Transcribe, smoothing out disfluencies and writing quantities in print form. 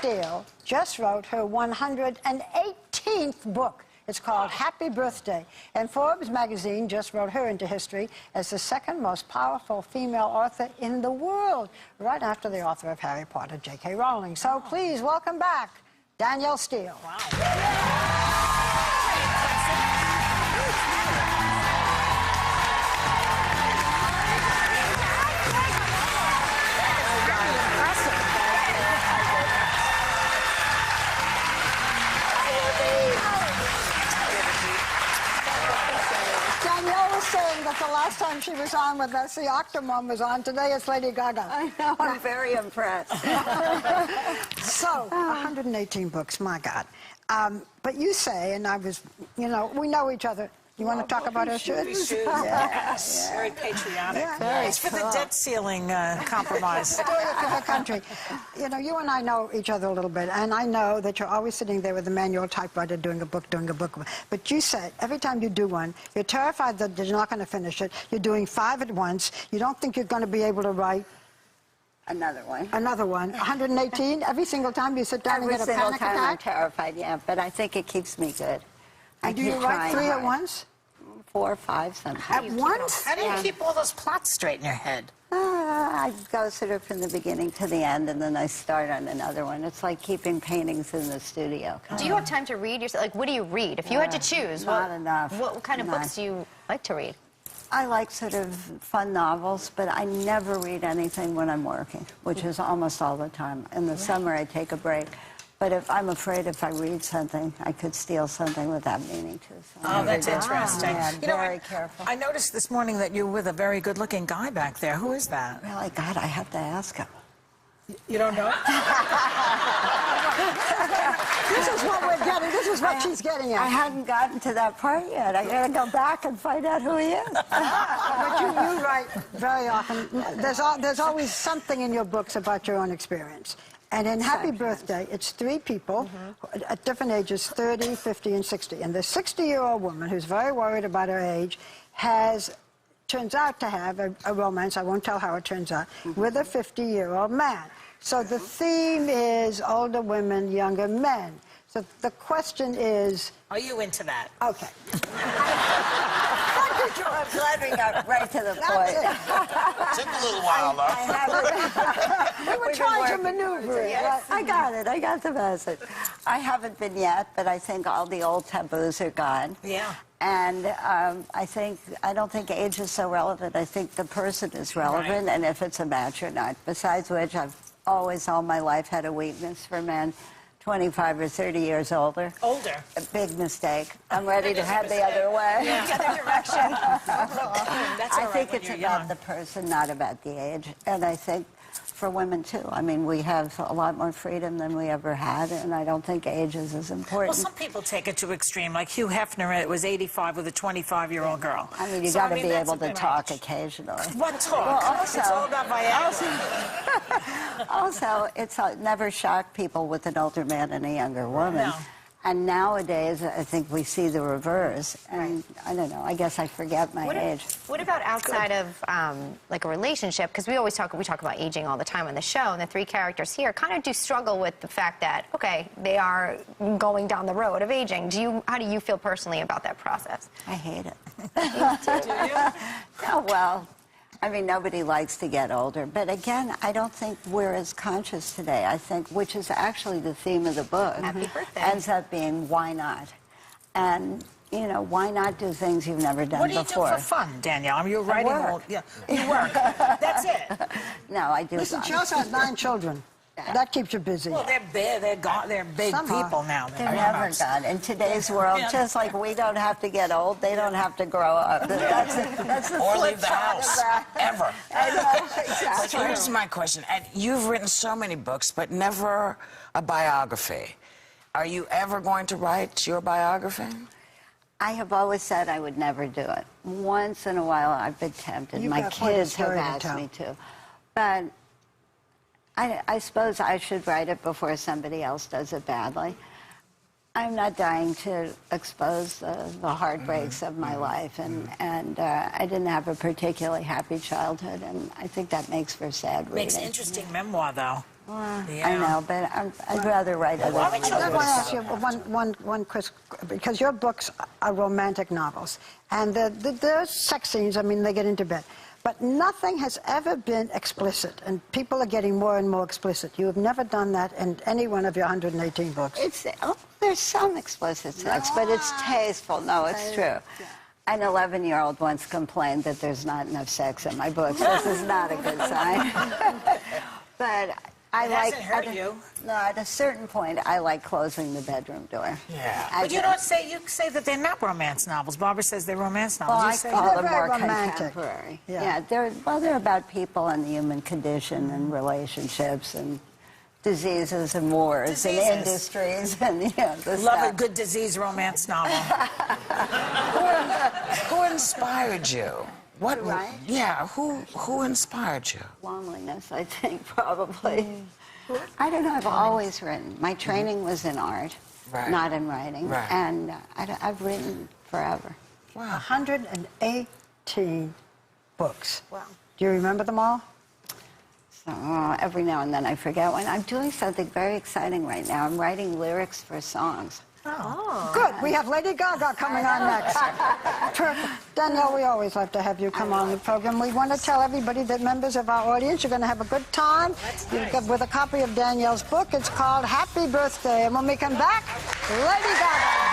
Steele just wrote her 118th book. It's called Happy Birthday. And Forbes magazine just wrote her into history as the second most powerful female author in the world, right after the author of Harry Potter, J.K. Rowling. So please welcome back Danielle Steele. Wow. Saying that the last time she was on with us, the Octomom was on. Today it's Lady Gaga. I know, I'm very impressed. So, 118 books, my God. But you say, and I was, you know, we know each other. You want to talk about our shoes? We should. Yes. Very patriotic. Yeah. It's for the debt ceiling compromise. Doing it for the country. You know, you and I know each other a little bit, and I know that you're always sitting there with a manual typewriter doing a book. But you said every time you do one, you're terrified that you're not going to finish it. You're doing 5 at once. You don't think you're going to be able to write another one. 118? Every single time you sit down and get a panic attack? Every single time I'm terrified, yeah. But I think it keeps me good. And do you write 3 at once? 4 or 5 sometimes. At once? How do you keep all those plots straight in your head? I go sort of from the beginning to the end, and then I start on another one. It's like keeping paintings in the studio. Do you have time to read yourself? Like, what do you read? If you had to choose, not enough. What kind of books do you like to read? I like sort of fun novels, but I never read anything when I'm working, which is almost all the time. In the summer, I take a break. But I'm afraid if I read something, I could steal something without meaning to. So oh, that's interesting. Yeah, very careful. I noticed this morning that you're with a very good-looking guy back there. Who is that? Really? God, I have to ask him. You don't know? This is what we're getting. This is what she's getting at. I hadn't gotten to that part yet. I got to go back and find out who he is. But you write very often. There's always something in your books about your own experience. And in Happy Birthday, it's 3 people at different ages, 30, 50, and 60. And the 60-year-old woman, who's very worried about her age, turns out to have a romance, I won't tell how it turns out, with a 50-year-old man. So the theme is older women, younger men. So the question is... Are you into that? Okay. I'm glad we got right to the point. Took a little while, though. We were trying to maneuver it. Yes, I got it. I got the message. I haven't been yet, but I think all the old taboos are gone. Yeah. And I don't think age is so relevant. I think the person is relevant, and if it's a match or not. Besides which, I've always, all my life, had a weakness for men 25 or 30 years older. Older? A big mistake. I'm ready to head the other way. Yeah. The other direction. I think it's about the person, not about the age. And I think for women, too. I mean, we have a lot more freedom than we ever had, and I don't think age is as important. Well, some people take it to extreme. Like Hugh Hefner, it was 85 with a 25-year-old girl. I mean, you got to be able to talk occasionally. What talk? Well, also, it's all about Viagra. Also, it's never shocked people with an older man and a younger woman. No. And nowadays, I think we see the reverse. And I don't know, I guess I forget my age. What about outside of, like, a relationship? Because we talk about aging all the time on the show, and the 3 characters here kind of do struggle with the fact that, okay, they are going down the road of aging. How do you feel personally about that process? I hate it. Do you? Oh, well, I mean, nobody likes to get older. But again, I don't think we're as conscious today. I think, which is actually the theme of the book, Happy birthday. ends up being, why not? And, you know, why not do things you've never done before? What do you do for fun, Danielle? I mean, you're writing work. Yeah, you work. That's it. No, I do. Listen, she also has 9 children. That keeps you busy. Well, they're big. They're big people now. They're never done. In today's world, just like we don't have to get old, they don't have to grow up. That's the Or flip leave the side of house, that. ever. I know, exactly. So here's my question. And you've written so many books, but never a biography. Are you ever going to write your biography? I have always said I would never do it. Once in a while, I've been tempted. You've My got quite a kids have story to asked tell. me to. But I suppose I should write it before somebody else does it badly. I'm not dying to expose the heartbreaks of my life, and I didn't have a particularly happy childhood, and I think that makes for sad reading. Makes interesting memoir, though. I know, but I'd rather write other I things. just want to ask you one question, because your books are romantic novels, and there's sex scenes, I mean, they get into bed. But nothing has ever been explicit, and people are getting more and more explicit. You have never done that in any one of your 118 books. There's some explicit sex, but it's tasteful. No, it's true. An 11-year-old once complained that there's not enough sex in my books. This is not a good sign. But I like. Hasn't hurt you. No, at a certain point, I like closing the bedroom door. Yeah. But you say that they're not romance novels. Barbara says they're romance novels. Well, You I say call that. them They're more very romantic. contemporary. Yeah. They're about people and the human condition and relationships and diseases and wars Diseases. and industries and the Love stuff. a good disease romance novel. Who inspired you? What? Right? Yeah. Who inspired you? Loneliness, I think, probably. I don't know. I've always written. My training was in art, Right. not in writing, Right. and I've written forever. Wow. 118 books. Wow. Do you remember them all? So every now and then I forget one. I'm doing something very exciting right now. I'm writing lyrics for songs. Good. We have Lady Gaga coming on next. Perfect. Danielle, we always love to have you come on the program. We want to tell everybody that members of our audience, you're going to have a good time with a copy of Danielle's book. It's called Happy Birthday. And when we come back, Lady Gaga.